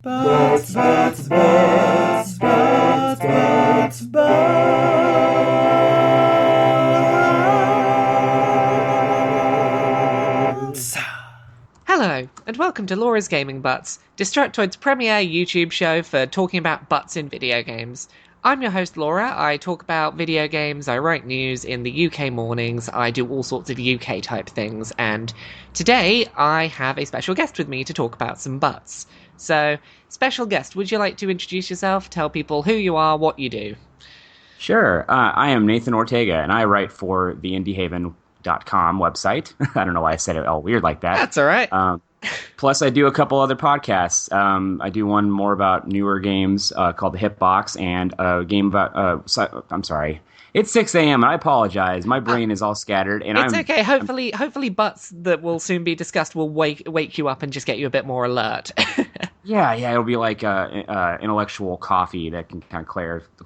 Butts, butts, butts, butts, butts, butts. Hello, and welcome to Laura's Gaming Butts, Destructoid's premier YouTube show for talking about butts in video games. I'm your host Laura. I talk about video games, I write news in the UK mornings, I do all sorts of UK type things, and today I have a special guest with me to talk about some butts. So, special guest, would you like to introduce yourself, tell people who you are, what you do? Sure. I am Nathan Ortega, and I write for the IndieHaven.com website. I don't know why I said it all weird like that. That's all right. Plus, I do a couple other podcasts. I do one more about newer games called The Hitbox, and a game about... I'm sorry. It's 6 a.m., and I apologize. My brain is all scattered. And it's okay. Hopefully butts that will soon be discussed will wake you up and just get you a bit more alert. Yeah, it'll be like intellectual coffee that can kind of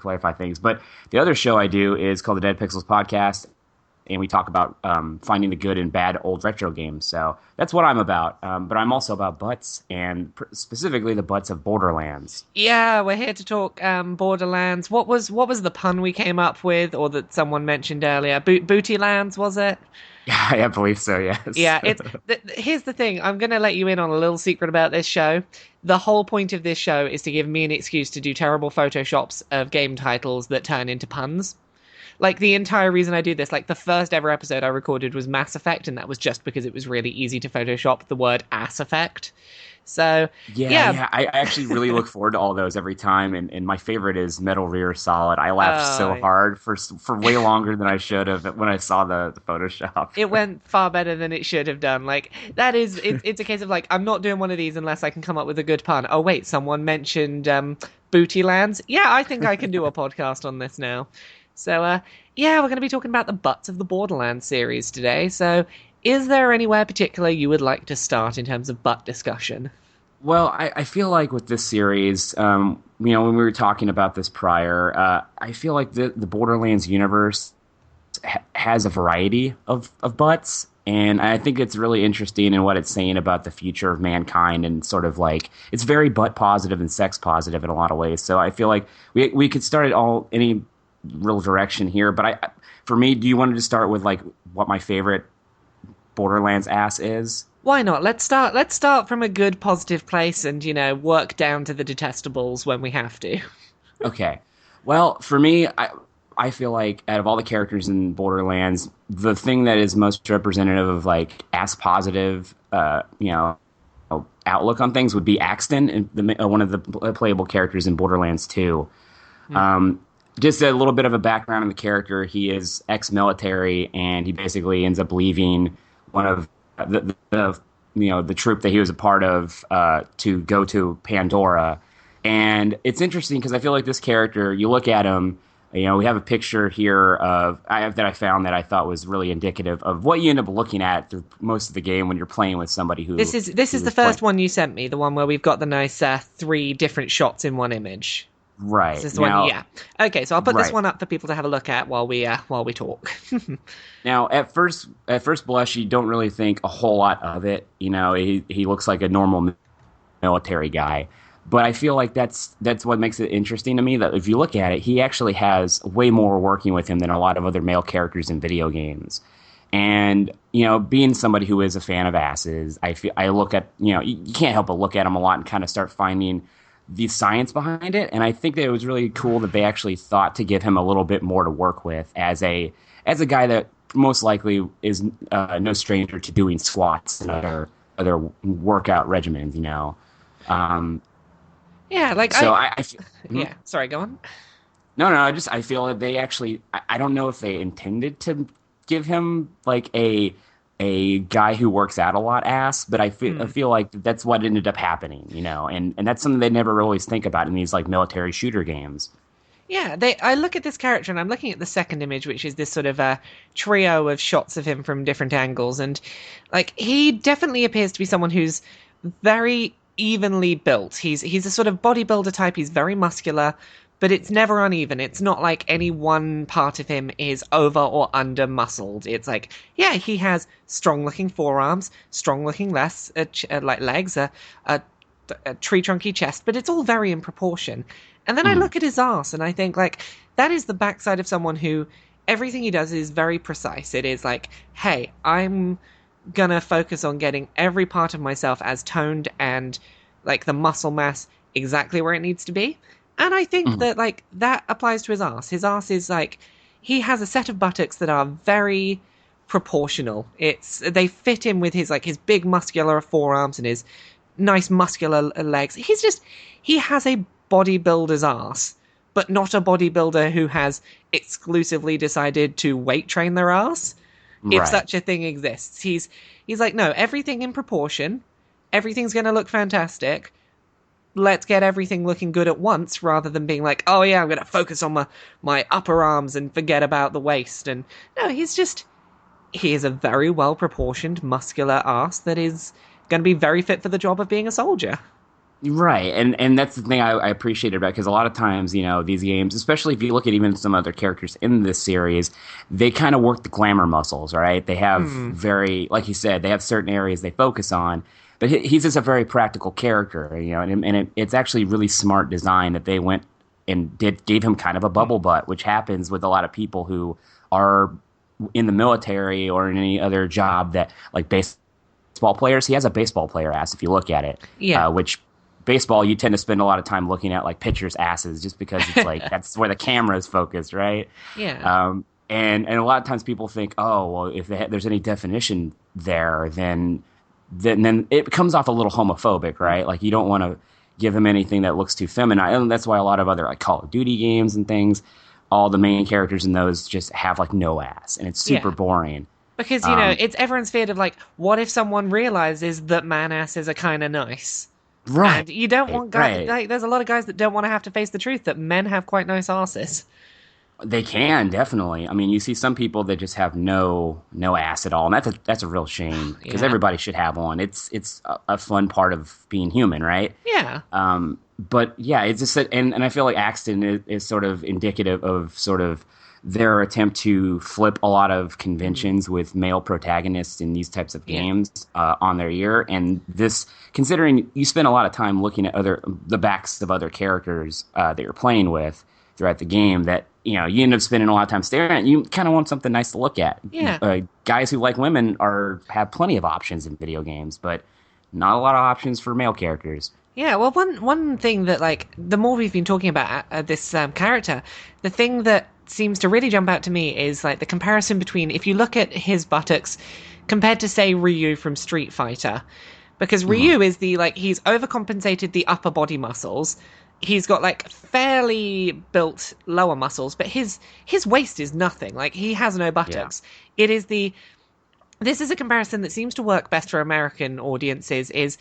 clarify things. But the other show I do is called the Dead Pixels Podcast, and we talk about finding the good in bad old retro games. So that's what I'm about. But I'm also about butts, and specifically the butts of Borderlands. Yeah, we're here to talk Borderlands. What was the pun we came up with, or that someone mentioned earlier? Bootylands, was it? Yeah, I believe so, yes. Yeah, here's the thing. I'm going to let you in on a little secret about this show. The whole point of this show is to give me an excuse to do terrible photoshops of game titles that turn into puns. Like, the entire reason I do this, like, the first ever episode I recorded was Mass Effect, and that was just because it was really easy to Photoshop the word ass effect. So, yeah. I actually really look forward to all those every time, and my favorite is Metal Gear Solid. I laughed so hard for way longer than I should have when I saw the Photoshop. It went far better than it should have done. Like, that is, it's a case of, like, I'm not doing one of these unless I can come up with a good pun. Oh, wait, someone mentioned Bootylands. Yeah, I think I can do a podcast on this now. So, we're going to be talking about the butts of the Borderlands series today. So, is there anywhere particular you would like to start in terms of butt discussion? Well, I feel like with this series, when we were talking about this prior, I feel like the Borderlands universe has a variety of butts, and I think it's really interesting in what it's saying about the future of mankind, and sort of like it's very butt positive and sex positive in a lot of ways. So I feel like we could start at any real direction here, but for me, do you want to just start with like what my favorite Borderlands ass is? Why not? Let's start from a good positive place and, work down to the detestables when we have to. Okay. Well, for me, I feel like out of all the characters in Borderlands, the thing that is most representative of like ass positive, outlook on things would be Axton, one of the playable characters in Borderlands 2. Just a little bit of a background on the character. He is ex-military, and he basically ends up leaving one of the troop that he was a part of to go to Pandora. And it's interesting because I feel like this character, you look at him, we have a picture here that I found that I thought was really indicative of what you end up looking at through most of the game when you're playing with somebody who... This is the first one you sent me, the one where we've got the nice 3 different shots in one image. Right. This is the one, yeah. Okay, so I'll put this one up for people to have a look at while we talk. Now, at first blush, you don't really think a whole lot of it. He looks like a normal military guy. But I feel like that's what makes it interesting to me, that if you look at it, he actually has way more working with him than a lot of other male characters in video games. And, being somebody who is a fan of asses, I look at, you can't help but look at him a lot and kind of start finding the science behind it. And I think that it was really cool that they actually thought to give him a little bit more to work with as a guy that most likely is no stranger to doing squats and other workout regimens, Yeah, like so yeah, sorry, go on. No, I feel that they actually, I don't know if they intended to give him like a guy who works out a lot ass, but I feel like that's what ended up happening, and that's something they never really think about in these like military shooter games. Yeah, I look at this character and I'm looking at the second image, which is this sort of a trio of shots of him from different angles, and like he definitely appears to be someone who's very evenly built. He's a sort of bodybuilder type. He's very muscular, but it's never uneven. It's not like any one part of him is over or under muscled. It's like, yeah, he has strong looking forearms, strong looking legs, a tree trunky chest, but it's all very in proportion. And then I look at his arse and I think, like, that is the backside of someone who everything he does is very precise. It is like, hey, I'm gonna focus on getting every part of myself as toned and, like, the muscle mass exactly where it needs to be. And I think that, like, that applies to his arse. His arse is, like, he has a set of buttocks that are very proportional. They fit him with his, like, his big muscular forearms and his nice muscular legs. He has a bodybuilder's ass, but not a bodybuilder who has exclusively decided to weight train their ass, if such a thing exists. He's like, no, everything in proportion, everything's going to look fantastic. Let's get everything looking good at once, rather than being like, oh yeah, I'm going to focus on my upper arms and forget about the waist. And no, he is a very well proportioned muscular ass that is going to be very fit for the job of being a soldier. Right, and that's the thing I appreciated about it, because a lot of times, you know, these games, especially if you look at even some other characters in this series, they kind of work the glamour muscles, right? They have very, like you said, they have certain areas they focus on, but he's just a very practical character, you know, and it's actually really smart design that they went and gave him kind of a bubble butt, which happens with a lot of people who are in the military or in any other job that, like baseball players. He has a baseball player ass if you look at it, which baseball, you tend to spend a lot of time looking at, like, pitchers' asses, just because it's like that's where the camera is focused, right? Yeah. And a lot of times people think, oh, well, if there's any definition there, then it comes off a little homophobic, right? Like, you don't want to give him anything that looks too feminine, and that's why a lot of other, like, Call of Duty games and things, all the main characters in those just have, like, no ass, and it's super boring. Because, you know, it's everyone's fear of, like, what if someone realizes that man asses are kind of nice? Right. And you don't want guys, like, there's a lot of guys that don't want to have to face the truth that men have quite nice asses. They can, definitely. I mean, you see some people that just have no ass at all, and that's a real shame, because everybody should have one. It's a fun part of being human, right? Yeah. But yeah, it's just that, and I feel like Axton is sort of indicative of sort of their attempt to flip a lot of conventions with male protagonists in these types of games on their ear. And this, considering you spend a lot of time looking at the backs of other characters that you're playing with throughout the game, that, you know, you end up spending a lot of time staring at, you kind of want something nice to look at. Yeah. Guys who like women have plenty of options in video games, but not a lot of options for male characters. Yeah, well, one thing that, like, the more we've been talking about this character, the thing that seems to really jump out to me is, like, the comparison between, if you look at his buttocks compared to, say, Ryu from Street Fighter, because Ryu is he's overcompensated the upper body muscles. He's got, like, fairly built lower muscles, but his waist is nothing. Like, he has no buttocks. Yeah. This is a comparison that seems to work best for American audiences, is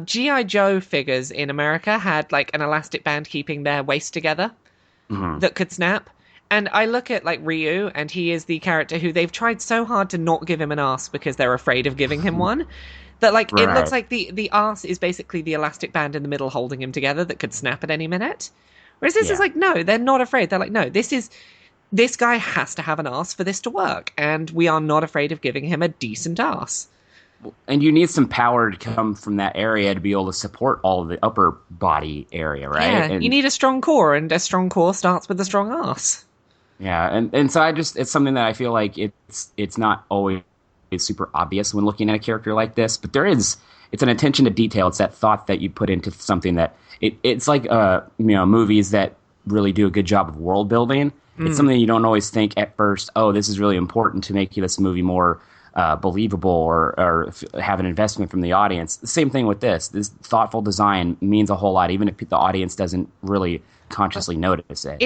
G.I. Joe figures in America had, like, an elastic band keeping their waist together that could snap. And I look at, like, Ryu, and he is the character who they've tried so hard to not give him an arse because they're afraid of giving him one, that, like, it looks like the arse is basically the elastic band in the middle holding him together that could snap at any minute. Whereas this is like, no, they're not afraid. They're like, no, this guy has to have an arse for this to work, and we are not afraid of giving him a decent arse. And you need some power to come from that area to be able to support all of the upper body area, right? Yeah, and you need a strong core, and a strong core starts with a strong arse. Yeah, and so it's something that I feel like it's not always super obvious when looking at a character like this, but it's an attention to detail. It's that thought that you put into something that it's like movies that really do a good job of world building. It's something you don't always think at first, oh, this is really important to make this movie more believable or have an investment from the audience. The same thing with this. This thoughtful design means a whole lot, even if the audience doesn't really consciously notice it.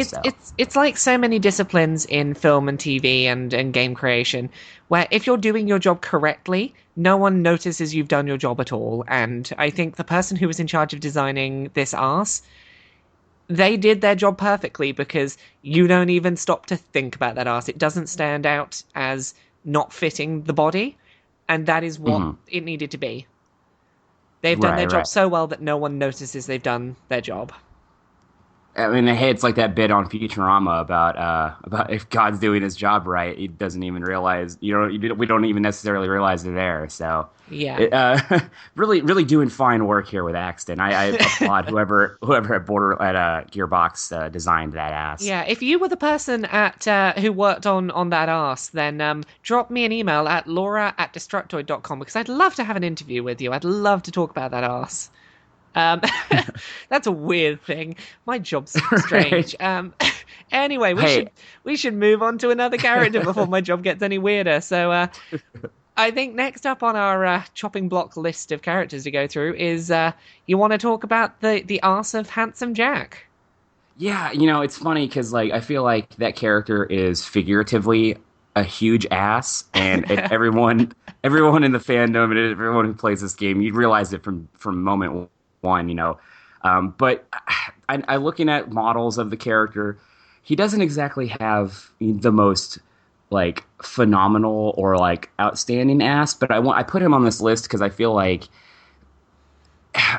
It's like so many disciplines in film and TV and game creation, where if you're doing your job correctly, no one notices you've done your job at all. And I think the person who was in charge of designing this arse, they did their job perfectly, because you don't even stop to think about that arse. It doesn't stand out as not fitting the body, and that is what it needed to be. They've done their job so well that no one notices they've done their job. I mean, hey, it's like that bit on Futurama about if God's doing his job right, he doesn't even realize we don't even necessarily realize they're there. So, Yeah. really doing fine work here with Axton. I applaud whoever at Gearbox designed that ass. Yeah, if you were the person at who worked on that arse, then drop me an email at laura@destructoid.com because I'd love to have an interview with you. I'd love to talk about that arse. Um, that's a weird thing. My job's strange. Anyway, we should move on to another character before my job gets any weirder. So I think next up on our chopping block list of characters to go through is you want to talk about the arse of Handsome Jack. Yeah, it's funny because like I feel like that character is figuratively a huge ass, and everyone in the fandom and everyone who plays this game, you realize it from moment one. But I looking at models of the character, he doesn't exactly have the most like phenomenal or like outstanding ass. But I put him on this list because I feel like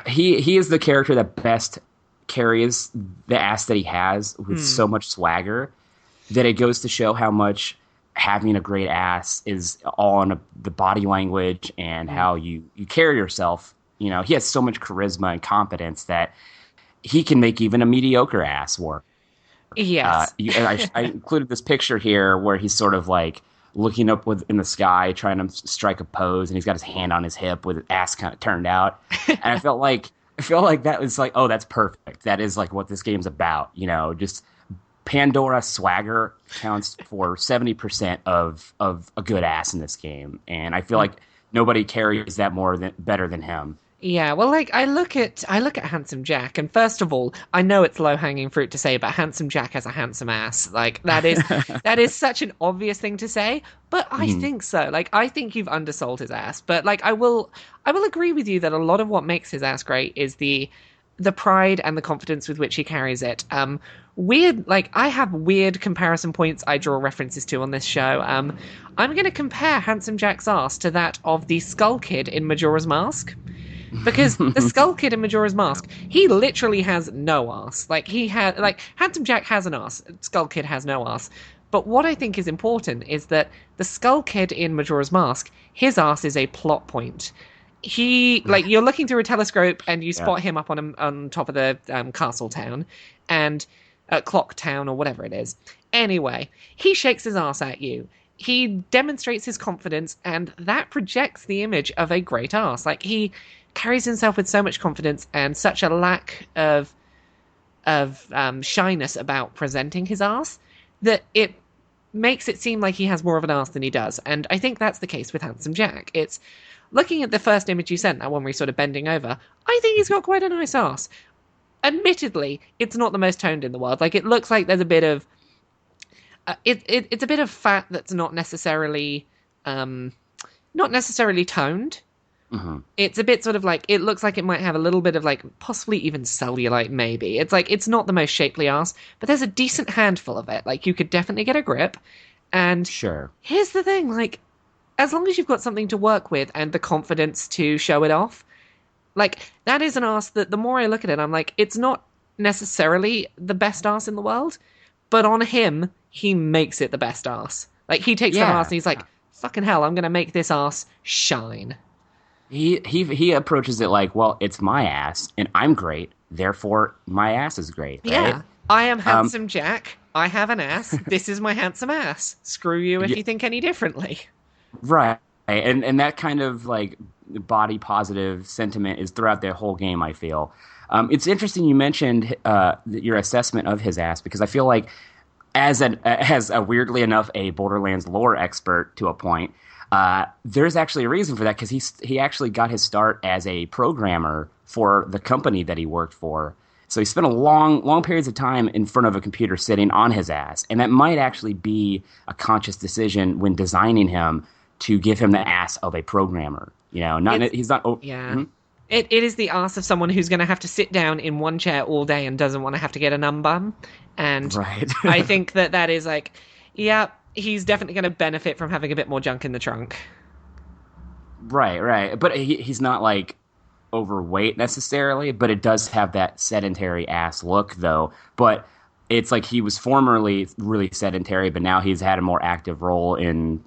he is the character that best carries the ass that he has with so much swagger that it goes to show how much having a great ass is all on the body language and how you carry yourself. He has so much charisma and confidence that he can make even a mediocre ass work. Yes. I included this picture here where he's sort of like looking up in the sky, trying to strike a pose, and he's got his hand on his hip with his ass kind of turned out. And I feel like that was like, oh, that's perfect. That is like what this game's about. Just Pandora swagger counts for 70% of a good ass in this game, and I feel like nobody carries that better than him. Yeah, well, like I look at Handsome Jack, and first of all, I know it's low hanging fruit to say, but Handsome Jack has a handsome ass. Like that is such an obvious thing to say, but I think so. Like I think you've undersold his ass, but like I will agree with you that a lot of what makes his ass great is the pride and the confidence with which he carries it. I have weird comparison points I draw references to on this show. I'm going to compare Handsome Jack's ass to that of the Skull Kid in Majora's Mask. Because the Skull Kid in Majora's Mask, he literally has no ass. Handsome Jack has an ass, Skull Kid has no ass. But what I think is important is that the Skull Kid in Majora's Mask, his ass is a plot point. You're looking through a telescope and you spot him up on top of the castle town, and clock town or whatever it is. Anyway, he shakes his ass at you. He demonstrates his confidence, and that projects the image of a great ass. Like he carries himself with so much confidence and such a lack of shyness about presenting his ass that it makes it seem like he has more of an ass than he does. And I think that's the case with Handsome Jack. It's looking at the first image you sent, that one where he's sort of bending over, I think he's got quite a nice ass. Admittedly, it's not the most toned in the world. Like it looks like there's a bit of it's a bit of fat that's not necessarily toned. Mm-hmm. It's a bit sort of like, it looks like it might have a little bit of like possibly even cellulite maybe. It's like, it's not the most shapely ass, but there's a decent handful of it. Like you could definitely get a grip. And sure, here's the thing, like as long as you've got something to work with and the confidence to show it off, like that is an ass that the more I look at it, I'm like, it's not necessarily the best ass in the world, but on him, he makes it the best ass. Like he takes the ass and he's like, fucking hell, I'm going to make this ass shine. He approaches it like, well, it's my ass and I'm great, therefore my ass is great. Right? Yeah, I am Handsome Jack. I have an ass. This is my handsome ass. Screw you if you think any differently. Right, and that kind of like body positive sentiment is throughout the whole game. I feel it's interesting you mentioned your assessment of his ass, because I feel like as a weirdly enough a Borderlands lore expert to a point. There's actually a reason for that, because he actually got his start as a programmer for the company that he worked for. So he spent a long periods of time in front of a computer sitting on his ass, and that might actually be a conscious decision when designing him to give him the ass of a programmer. He's not. Oh, yeah. Mm-hmm. It is the ass of someone who's going to have to sit down in one chair all day and doesn't want to have to get a numb. And right. I think that is like, yeah. He's definitely going to benefit from having a bit more junk in the trunk. Right. But he's not like overweight necessarily, but it does have that sedentary ass look though. But it's like he was formerly really sedentary, but now he's had a more active role in,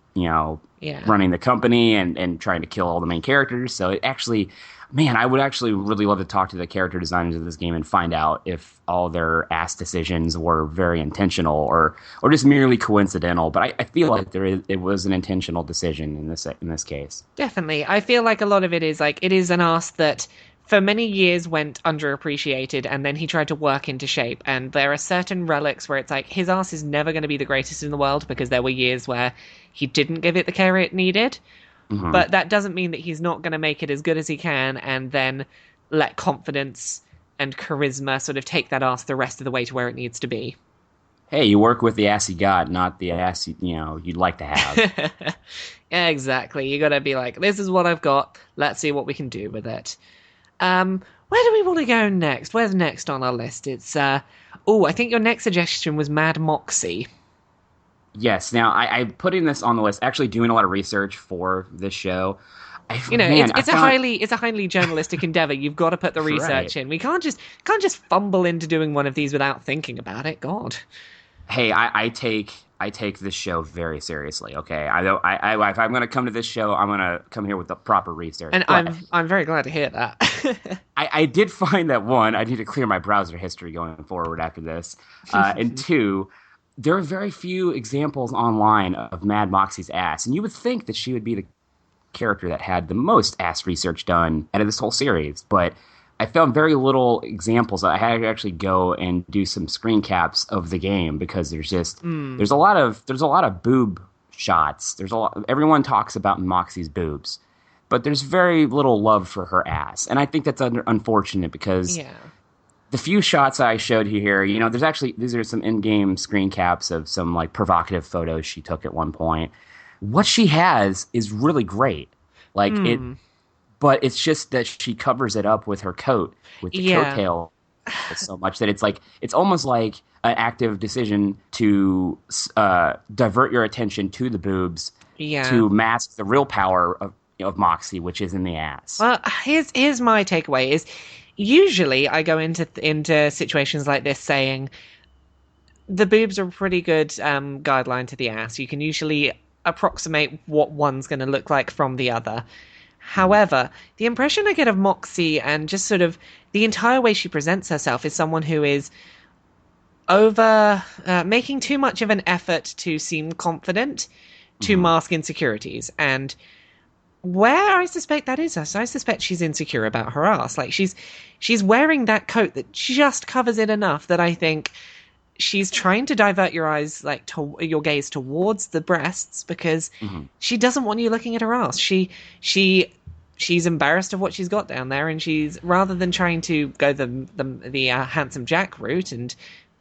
Yeah. running the company and trying to kill all the main characters. So it actually, man, I would actually really love to talk to the character designers of this game and find out if all their ass decisions were very intentional or just merely coincidental. But I feel like it was an intentional decision in this case. Definitely. I feel like a lot of it is like it is an ass that for many years went underappreciated and then he tried to work into shape. And there are certain relics where it's like his ass is never going to be the greatest in the world because there were years where he didn't give it the care it needed. Mm-hmm. But that doesn't mean that he's not going to make it as good as he can and then let confidence and charisma sort of take that ass the rest of the way to where it needs to be. Hey, you work with the ass you got, not the ass you'd like to have. Yeah, exactly. You got to be like, this is what I've got. Let's see what we can do with it. Where do we want to go next? Where's next on our list? It's I think your next suggestion was Mad Moxie. Yes. Now, I'm putting this on the list, actually doing a lot of research for this show. It's a highly journalistic endeavor. You've got to put the research in. We can't just fumble into doing one of these without thinking about it. God. Hey, I take this show very seriously. Okay, if I'm going to come to this show, I'm going to come here with the proper research. And but I'm very glad to hear that. I did find that one, I need to clear my browser history going forward after this, and two, there are very few examples online of Mad Moxie's ass, and you would think that she would be the character that had the most ass research done out of this whole series, but I found very little examples. I had to actually go and do some screen caps of the game because there's a lot of boob shots. Everyone talks about Moxie's boobs, but there's very little love for her ass, and I think that's unfortunate because the few shots I showed you here, these are some in-game screen caps of some like provocative photos she took at one point. What she has is really great, but it's just that she covers it up with her coat, with the coattail so much that it's almost like an active decision to divert your attention to the boobs to mask the real power of Moxie, which is in the ass. Well, here's my takeaway is usually I go into situations like this saying the boobs are a pretty good guideline to the ass. You can usually approximate what one's going to look like from the other. However, the impression I get of Moxie and just sort of the entire way she presents herself is someone who is making too much of an effort to seem confident to mask insecurities. And where I suspect that is us, I suspect she's insecure about her ass. Like she's wearing that coat that just covers it enough that I think she's trying to divert your eyes, your gaze towards the breasts because she doesn't want you looking at her ass. She's embarrassed of what she's got down there, and she's rather than trying to go the handsome Jack route and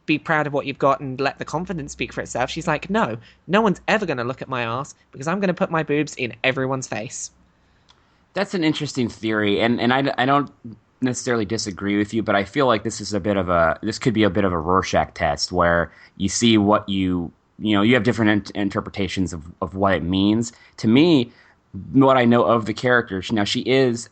be proud of what you've got and let the confidence speak for itself. She's like, no one's ever going to look at my ass because I'm going to put my boobs in everyone's face. That's an interesting theory, and I don't necessarily disagree with you, but I feel like this could be a bit of a Rorschach test where you see what you have different interpretations of what it means. To me, what I know of the character, she is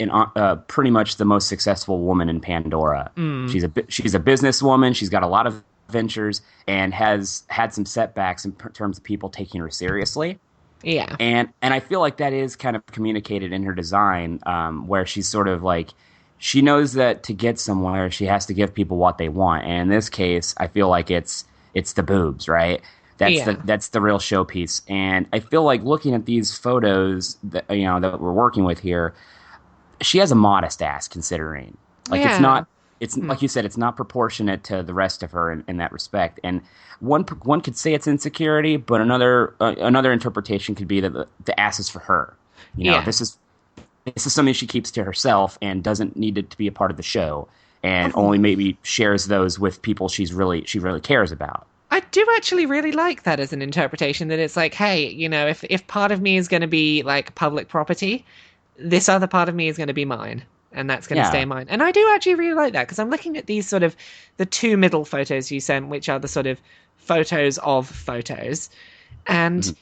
pretty much the most successful woman in Pandora. She's a businesswoman. She's got a lot of ventures and has had some setbacks in terms of people taking her seriously. Yeah, and I feel like that is kind of communicated in her design, where she's sort of like, she knows that to get somewhere, she has to give people what they want. And in this case, I feel like it's the boobs, right? That's the real showpiece. And I feel like looking at these photos that we're working with here, she has a modest ass considering. It's like you said, it's not proportionate to the rest of her in that respect. And one could say it's insecurity, but another interpretation could be that the ass is for her. This is something she keeps to herself and doesn't need it to be a part of the show, and only maybe shares those with people she really cares about. I do actually really like that as an interpretation, that it's like, hey, if part of me is going to be like public property, this other part of me is going to be mine, and that's going to stay mine. And I do actually really like that, because I'm looking at these sort of the two middle photos you sent, which are the sort of photos of photos, and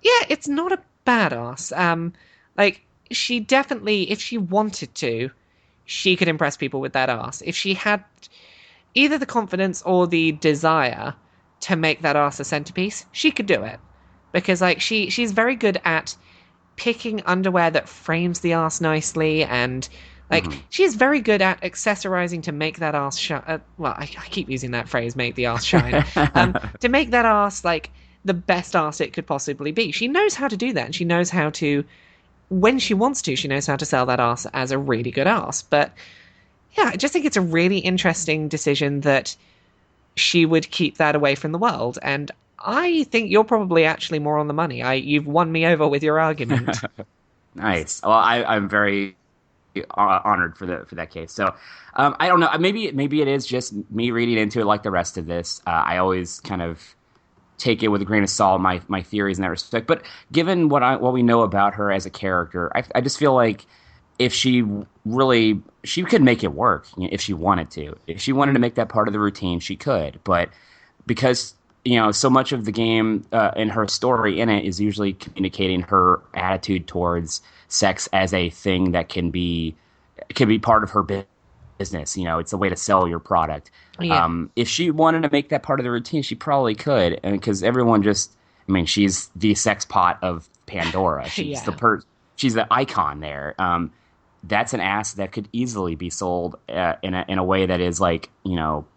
it's not a badass. She definitely, if she wanted to, she could impress people with that ass. If she had either the confidence or the desire to make that ass a centerpiece, she could do it. Because like she's very good at picking underwear that frames the ass nicely, and like she's very good at accessorizing to make that ass shine. Well, I keep using that phrase, make the ass shine. To make that ass like the best ass it could possibly be. She knows how to do that, and she knows how to, when she wants to, she knows how to sell that ass as a really good ass. But yeah, I just think it's a really interesting decision that she would keep that away from the world. And I think you're probably actually more on the money. You've won me over with your argument. Nice. Well, I'm very honored for that case. So I don't know. Maybe it is just me reading into it like the rest of this. I always kind of take it with a grain of salt, my theories in that respect. But given what we know about her as a character, I just feel like if she could make it work, you know, if she wanted to. If she wanted to make that part of the routine, she could. But because so much of the game and her story in it is usually communicating her attitude towards sex as a thing that can be part of her business. It's a way to sell your product. Yeah. If she wanted to make that part of the routine, she probably could, because everyone she's the sex pot of Pandora. She's she's the icon there. That's an ass that could easily be sold in a way that is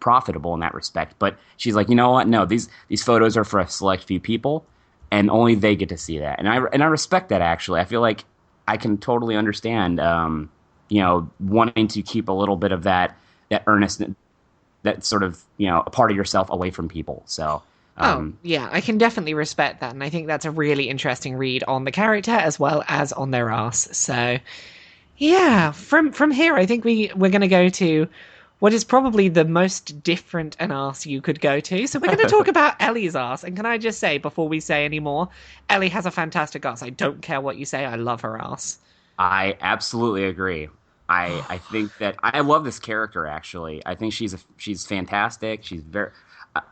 profitable in that respect. But she's like, you know what? No, these photos are for a select few people, and only they get to see that. And I respect that, actually. I feel like I can totally understand, wanting to keep a little bit of that earnest, that sort of a part of yourself away from people. So. Yeah, I can definitely respect that, and I think that's a really interesting read on the character as well as on their ass. So. Yeah, from here, I think we're going to go to what is probably the most different an ass you could go to. So we're going to talk about Ellie's ass. And can I just say, before we say any more, Ellie has a fantastic ass. I don't care what you say. I love her ass. I absolutely agree. I think that I love this character, actually. I think she's fantastic. She's very...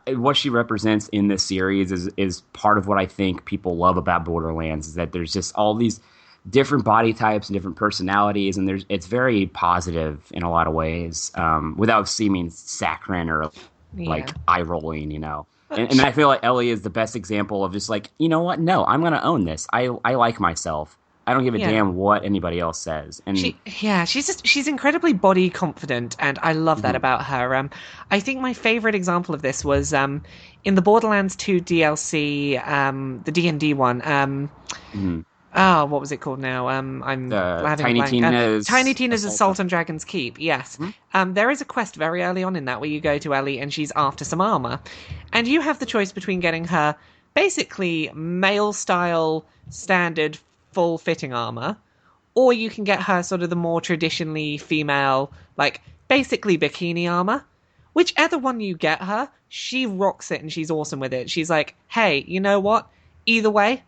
what she represents in this series is part of what I think people love about Borderlands, is that there's just all these different body types and different personalities, and it's very positive in a lot of ways, without seeming saccharine or like eye rolling, And I feel like Ellie is the best example of just like, you know what? No, I'm going to own this. I like myself. I don't give a damn what anybody else says. And she's incredibly body confident, and I love that about her. I think my favorite example of this was in the Borderlands 2 DLC, the D&D one. Oh, what was it called now? I'm having Tiny Tina's Assault on Dragon's Keep. Yes. There is a quest very early on in that where you go to Ellie and she's after some armor. And you have the choice between getting her basically male-style, standard, full-fitting armor, or you can get her sort of the more traditionally female, like, basically bikini armor. Whichever one you get her, she rocks it and she's awesome with it. She's like, hey, you know what? Either way,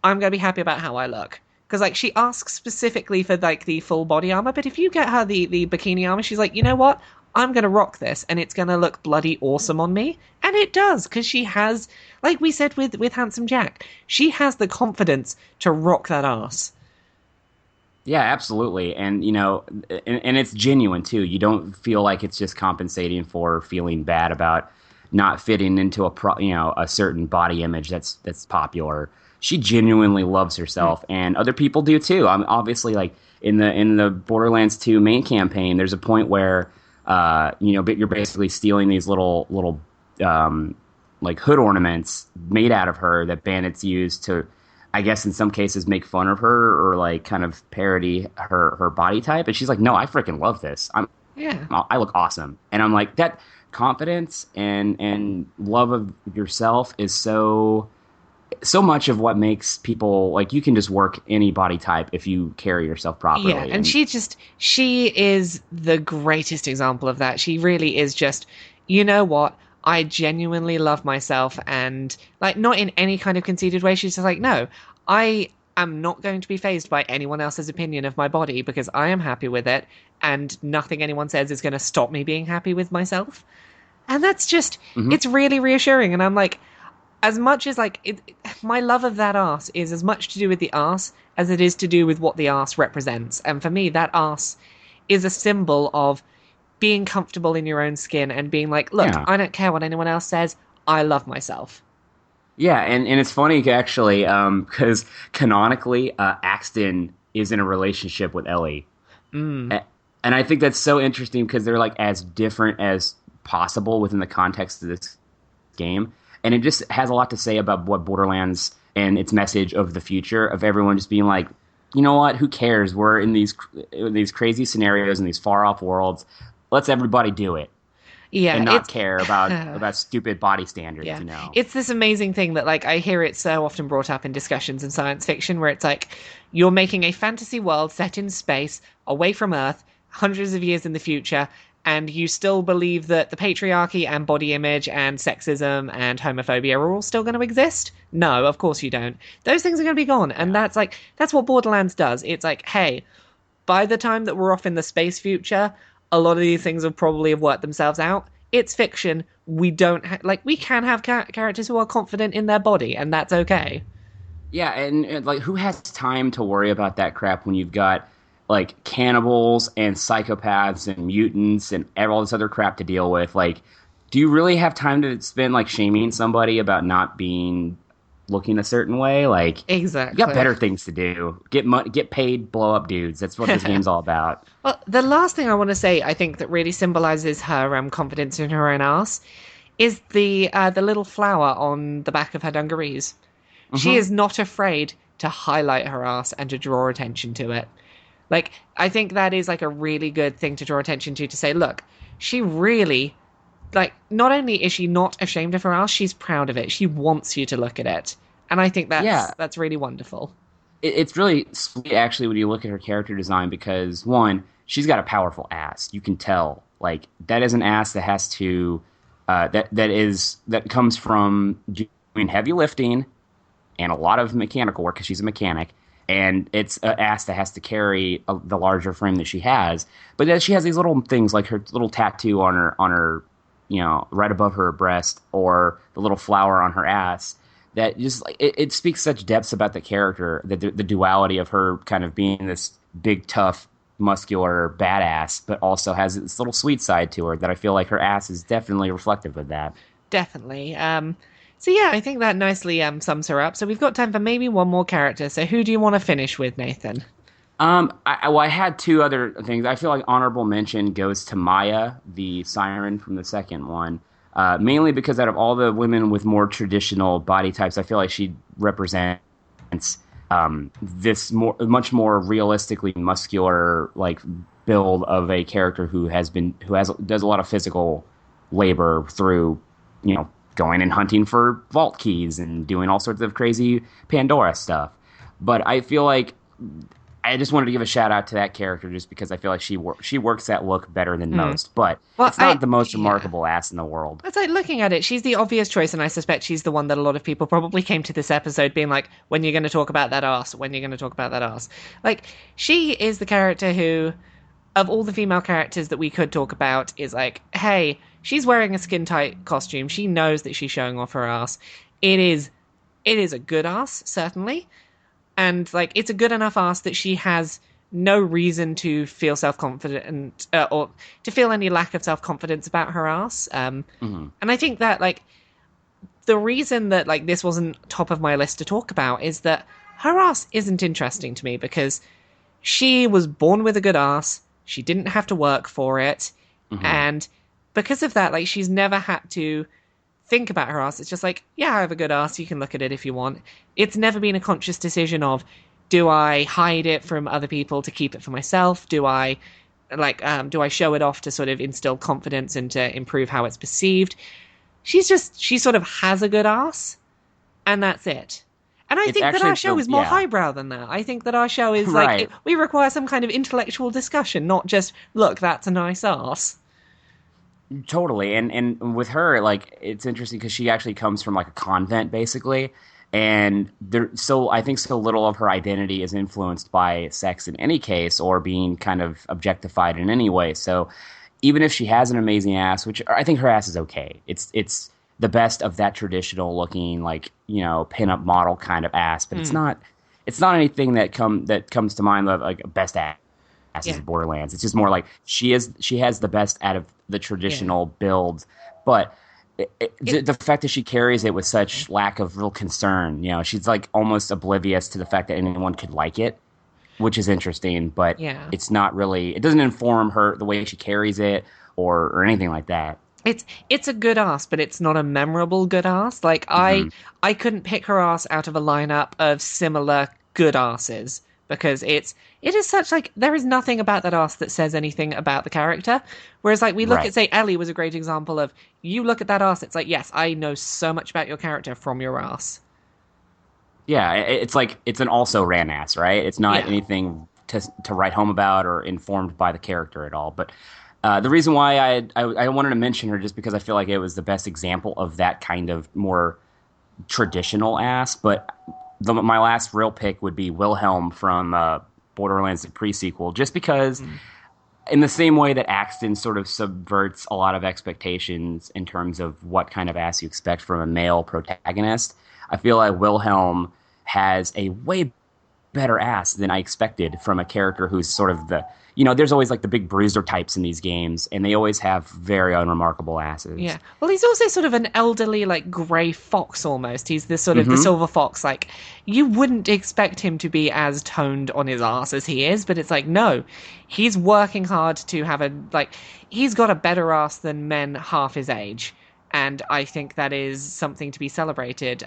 I'm going to be happy about how I look. Because, like, she asks specifically for, like, the full body armor, but if you get her the bikini armor, she's like, you know what? I'm going to rock this, and it's going to look bloody awesome on me. And it does, because she has, like we said with Handsome Jack, she has the confidence to rock that ass. Yeah, absolutely. And, and it's genuine, too. You don't feel like it's just compensating for feeling bad about not fitting into a certain body image that's popular. She genuinely loves herself, and other people do too. Obviously, like in the Borderlands 2 main campaign, there's a point where you're basically stealing these little like hood ornaments made out of her that bandits use to, I guess in some cases, make fun of her or like kind of parody her body type. And she's like, no, I freaking love this. I look awesome. And I'm like, that confidence and love of yourself is so much of what makes people, like, you can just work any body type if you carry yourself properly. Yeah, and she is the greatest example of that. She really is just, you know what? I genuinely love myself, and, like, not in any kind of conceited way. She's just like, no, I am not going to be fazed by anyone else's opinion of my body because I am happy with it, and nothing anyone says is going to stop me being happy with myself. And that's just, it's really reassuring. And I'm like, as much as, like, my love of that arse is as much to do with the arse as it is to do with what the arse represents. And for me, that arse is a symbol of being comfortable in your own skin and being like, look, Yeah. I don't care what anyone else says. I love myself. Yeah, and it's funny actually, because canonically, Axton is in a relationship with Ellie. And I think that's so interesting because they're like as different as possible within the context of this game. And it just has a lot to say about what Borderlands and its message of the future of everyone just being like, you know what, who cares? We're in these crazy scenarios in these far off worlds. Let's everybody do it Yeah, and not it's care about stupid body standards, yeah. you know. It's this amazing thing that like I hear it so often brought up in discussions in science fiction where it's like you're making a fantasy world set in space away from Earth, hundreds of years in the future, and you still believe that the patriarchy and body image and sexism and homophobia are all still going to exist? No, of course you don't. Those things are going to be gone. And that's what Borderlands does. It's like, hey, by the time that we're off in the space future, a lot of these things will probably have worked themselves out. It's fiction. We don't we can have characters who are confident in their body, and that's okay. Yeah, and like who has time to worry about that crap when you've got like cannibals and psychopaths and mutants and all this other crap to deal with? Like, do you really have time to spend like shaming somebody about not being looking a certain way? Like, Exactly. you got better things to do. Get money, get paid, blow up dudes. That's what this game's all about. Well, the last thing I want to say, I think that really symbolizes her confidence in her own ass, is the little flower on the back of her dungarees. She is not afraid to highlight her ass and to draw attention to it. Like, I think that is like a really good thing to draw attention to say, look, she really, like, not only is she not ashamed of her ass, she's proud of it. She wants you to look at it. And I think that's really wonderful. It's really sweet, actually, when you look at her character design, because one, she's got a powerful ass. You can tell, like, that is an ass that has to, that comes from doing heavy lifting and a lot of mechanical work because she's a mechanic. And it's an ass that has to carry the larger frame that she has. But then she has these little things, like her little tattoo on her, you know, right above her breast, or the little flower on her ass. That just like it speaks such depths about the character, the duality of her kind of being this big, tough, muscular badass, but also has this little sweet side to her that I feel like her ass is definitely reflective of that. Definitely. So yeah, I think that nicely sums her up. So we've got time for maybe one more character. So who do you want to finish with, Nathan? I had two other things. I feel like honorable mention goes to Maya, the Siren from the second one. Mainly because out of all the women with more traditional body types, I feel like she represents this much more realistically muscular like build of a character who does a lot of physical labor through, you know, going and hunting for vault keys and doing all sorts of crazy Pandora stuff. But I feel like I just wanted to give a shout out to that character just because I feel like she works that look better than most. But it's not the most remarkable ass in the world. It's like looking at it, she's the obvious choice, and I suspect she's the one that a lot of people probably came to this episode being like, when you're going to talk about that ass, when you're going to talk about that ass. Like, she is the character who, of all the female characters that we could talk about, is like, hey, she's wearing a skin-tight costume. She knows that she's showing off her ass. It is a good ass, certainly. And, like, it's a good enough ass that she has no reason to feel self-confident or to feel any lack of self-confidence about her ass. And I think that, like, the reason that, like, this wasn't top of my list to talk about is that her ass isn't interesting to me because she was born with a good ass. She didn't have to work for it. And because of that, like, she's never had to think about her ass. It's just like, yeah, I have a good ass. You can look at it if you want. It's never been a conscious decision of, do I hide it from other people to keep it for myself? Do I show it off to sort of instill confidence and to improve how it's perceived? She sort of has a good ass, and that's it. And I think that our show is more highbrow than that. I think that our show is like, we require some kind of intellectual discussion, not just, look, that's a nice ass. Totally, and with her, like, it's interesting because she actually comes from like a convent, basically, and I think so little of her identity is influenced by sex in any case, or being kind of objectified in any way. So even if she has an amazing ass, which I think her ass is okay, it's the best of that traditional looking, like, you know, pinup model kind of ass, but it's not anything that comes to mind of like best ass. asses in Borderlands. It's just more like she has the best out of the traditional build, but the fact that she carries it with such lack of real concern, she's like almost oblivious to the fact that anyone could like it, which is interesting, but it's not really, it doesn't inform her the way she carries it or anything like that. It's a good ass, but it's not a memorable good ass. Like I couldn't pick her ass out of a lineup of similar good asses because it is such like there is nothing about that ass that says anything about the character. Whereas like we look at, say, Ellie was a great example of, you look at that ass, it's like, yes, I know so much about your character from your ass. Yeah, it's like it's an also ran ass, right? It's not anything to write home about or informed by the character at all. But the reason why I wanted to mention her just because I feel like it was the best example of that kind of more traditional ass. But my last real pick would be Wilhelm from Borderlands, the pre-sequel, just because in the same way that Axton sort of subverts a lot of expectations in terms of what kind of ass you expect from a male protagonist, I feel like Wilhelm has a way better ass than I expected from a character who's sort of there's always like the big bruiser types in these games, and they always have very unremarkable asses. Yeah. Well, he's also sort of an elderly, like, grey fox almost. He's this sort of the silver fox. Like, you wouldn't expect him to be as toned on his ass as he is, but it's like, no. He's working hard to have he's got a better ass than men half his age. And I think that is something to be celebrated.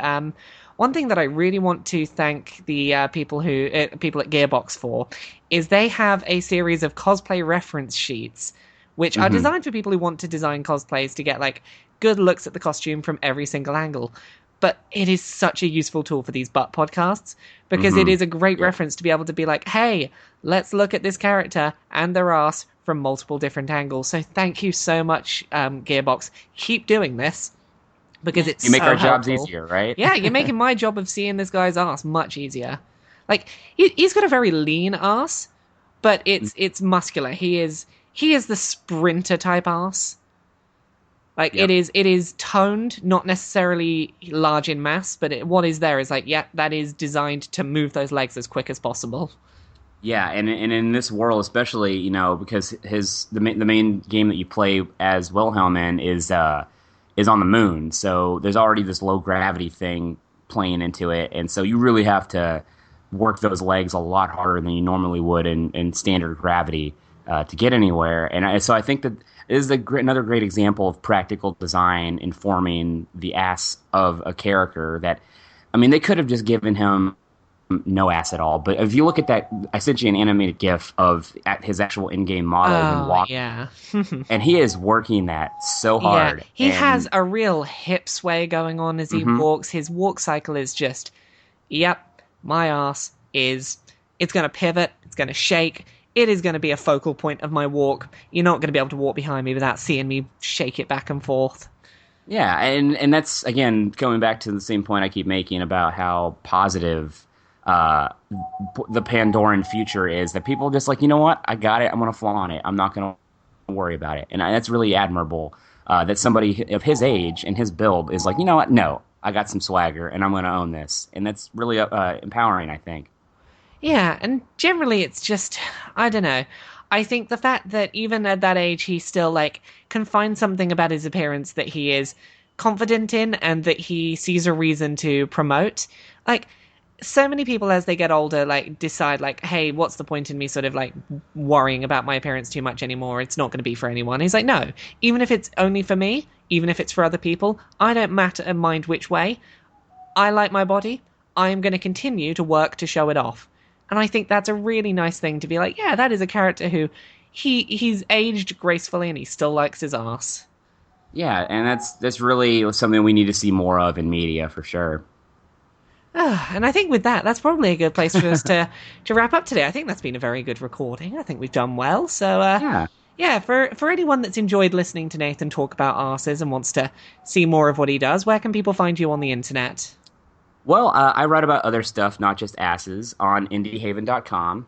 One thing that I really want to thank the people at Gearbox for is they have a series of cosplay reference sheets, which are designed for people who want to design cosplays to get like good looks at the costume from every single angle. But it is such a useful tool for these butt podcasts because it is a great reference to be able to be like, hey, let's look at this character and their ass from multiple different angles. So thank you so much, Gearbox. Keep doing this. Because it's you make so our jobs helpful. easier, right? Yeah, you're making my job of seeing this guy's ass much easier. Like he's got a very lean ass, but it's muscular. He is the sprinter type ass. Like it is toned, not necessarily large in mass, but what is there is like that is designed to move those legs as quick as possible. Yeah, and in this world especially, because the main game that you play as Wilhelm in is on the moon, so there's already this low gravity thing playing into it, and so you really have to work those legs a lot harder than you normally would in standard gravity to get anywhere. And so I think that it is another great example of practical design informing the ass of a character that, I mean, they could have just given him no ass at all. But if you look at that, I sent you an animated GIF of his actual in-game model. And he is working that so hard. Yeah, he has a real hip sway going on as he walks. His walk cycle is just, my ass it's going to pivot, it's going to shake. It is going to be a focal point of my walk. You're not going to be able to walk behind me without seeing me shake it back and forth. Yeah, and that's, again, going back to the same point I keep making about how positive the Pandoran future is, that people are just like, you know what, I got it, I'm going to flaunt it, I'm not going to worry about it. And that's really admirable that somebody of his age and his build is like, you know what, no, I got some swagger and I'm going to own this. And that's really empowering, I think. Yeah, and generally it's just, I don't know. I think the fact that even at that age he still can find something about his appearance that he is confident in and that he sees a reason to promote. So many people as they get older decide hey, what's the point in me sort of worrying about my appearance too much anymore? It's not going to be for anyone. He's like, no, even if it's only for me, even if it's for other people, I don't mind which way. I like my body. I am going to continue to work to show it off. And I think that's a really nice thing to be like, yeah, that is a character who he's aged gracefully and he still likes his ass. Yeah, and that's really something we need to see more of in media for sure. And I think with that's probably a good place for us to wrap up today. I think that's been a very good recording. I think we've done well. So, yeah, for anyone that's enjoyed listening to Nathan talk about arses and wants to see more of what he does, where can people find you on the internet? Well, I write about other stuff, not just asses, on indiehaven.com.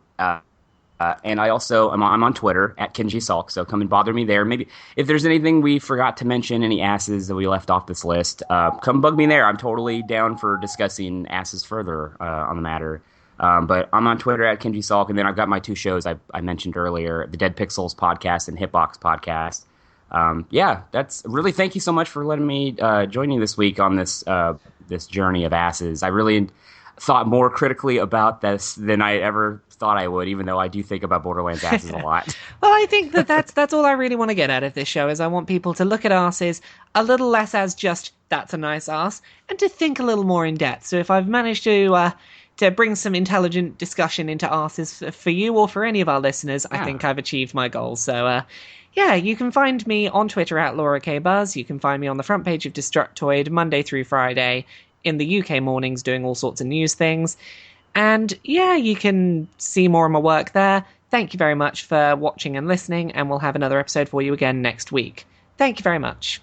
And I also I'm on Twitter at Kenji Salk, so come and bother me there. Maybe if there's anything we forgot to mention, any asses that we left off this list, come bug me there. I'm totally down for discussing asses further on the matter. But I'm on Twitter at Kenji Salk, and then I've got my two shows I mentioned earlier, the Dead Pixels podcast and Hitbox podcast. That's really, thank you so much for letting me join you this week on this journey of asses. I really thought more critically about this than I ever thought I would, even though I do think about Borderlands asses a lot. Well, I think that's all I really want to get out of this show, is I want people to look at asses a little less as just, that's a nice ass, and to think a little more in depth. So if I've managed to bring some intelligent discussion into asses for you or for any of our listeners, I think I've achieved my goal. So, you can find me on Twitter at Laura K. Buzz. You can find me on the front page of Destructoid Monday through Friday in the UK mornings doing all sorts of news things. And you can see more of my work there. Thank you very much for watching and listening, and we'll have another episode for you again next week. Thank you very much.